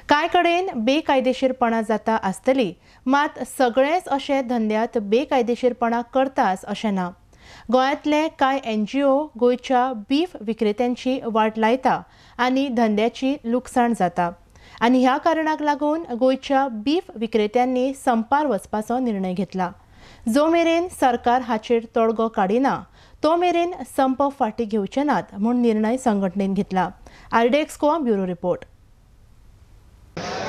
कांय कडेन बेकायदेशीरपणां जाता आसतली, मात सगळेच अशे धंद्यात बेकायदेशीरपणां करताच अशें ना। गोंयांतले कांय NGO गोंयच्या बीफ विक्रेत्यांची वाट लायता आनी धंद्याची लुकसाण जाता। आनी ह्या कारणाक लागून गोंयच्या बीफ विक्रेत्यांनी संपार वचपाचो निर्णय घेतला। जो मेरेन सरकार हाचेर तोडगो काडिना तो मेरेन संप फाटीं घेवचे नात म्हूण निर्णय संघटनेन घेतला। RDX Goa bureau report.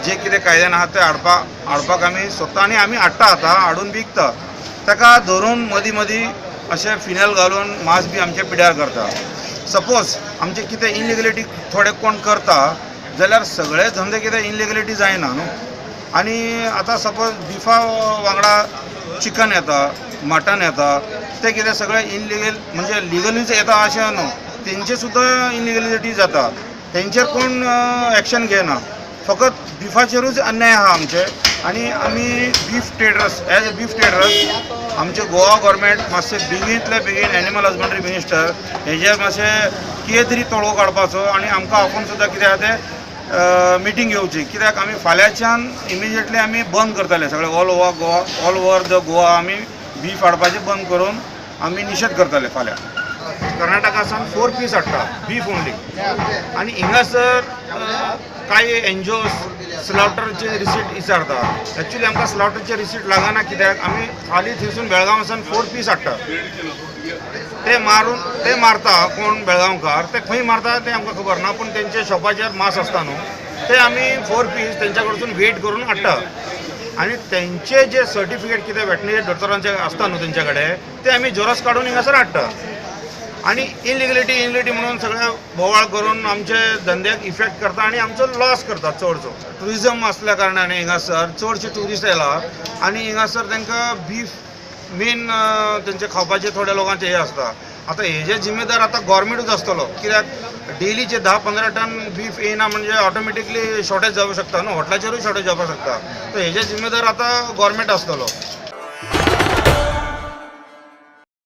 जे कितें कायद्यान आहा ते हाडपाक आमी सोदता आनी आमी हाडटा आतां हाडून विकता। ताका धरून मदीं मदीं अशें फिनेल घालून मांस बी आमचे पिड्यार करता। सपोज आमचे कितें इनलिगलिटी थोडे कोण करता जाल्यार सगळे धंदे कितें इनलिगलिटी जायना न्हू। आनी आतां सपोज बिफा वांगडा चिकन येता, मटन येता, ते कितें सगळे इनलिगल म्हणजे लिगलीच येता अशें न्हू। तेंचे सुद्दां इनलिगलिटी जाता, तेंचेर कोण एक्शन घेना। फकत बिफाचेरूच अन्याय आहा आमचे। आनी आमी beef traders as a beef traders आमचे गोवा गव्हर्मेंट मातशें बेगींतल्या बेगीन एनिमल हजबंड्री मिनिस्टर हेजेर मातशें कितें तरी तोडगो काडपाचो आनी आमकां आपूण सुद्दां कितें आहा तें मिटींग घेवची। कित्याक आमी फाल्यांच्यान इमिजिएटली आमी बंद करतले सगळे ऑल ओवर द गोवा आमी बीफ हाडपाचें बंद करून आमी निशेध करतले फाल्यां। कर्नाटकासान 4 पीस हाडटा बीफ ओन्ली आनी हिंगासर कांय NGOs स्लॉटरचे रिसीट विचारता। एक्चुअली आमकां स्लॉटरचे रिसीट लागना, कित्याक आमी हालीं थंयसून बेळगांवसान 4 पीस हाडटा। ते मारता कोण बेळगांवकार, ते खंय मारता ते आमकां खबर ना, पूण तेंचे शॉपाचेर मांस आसता न्हू, ते आमी 4 पीस तेंच्या कडसून वेट करून हाडटा। आनी तेंचे जे सर्टिफिकेट कितें वेटनरी दोतोरांचे आसता न्हू तेंचे कडेन, ते आमी झेरॉक्स काडून हिंगासर हाडटा। आनी इनलिगलिटी म्हणून सगळे बोवाळ करून आमचे धंद्याक इफेक्ट करता आनी आमचो लॉस करता चडसो। ट्युरिजम आसल्या कारणान हिंगासर चडशे ट्युरिस्ट येयला आनी हिंगासर तांकां बीफ मेन तेंचे खावपाचे थोड्या लोकांचे हे आसता। आतां हेजे जिम्मेदार आतां गव्हर्मेंटूच आसतलो, कित्याक डेलीचे 10-15 टन बीफ येना म्हणजे ऑटोमॅटिकली शॉर्टेज जावं शकता न्हू, हॉटेलाचेरूय शॉर्टेज जावपाक शकता। तर हेजे जिम्मेदार आतां गव्हर्मेंट आसतलो।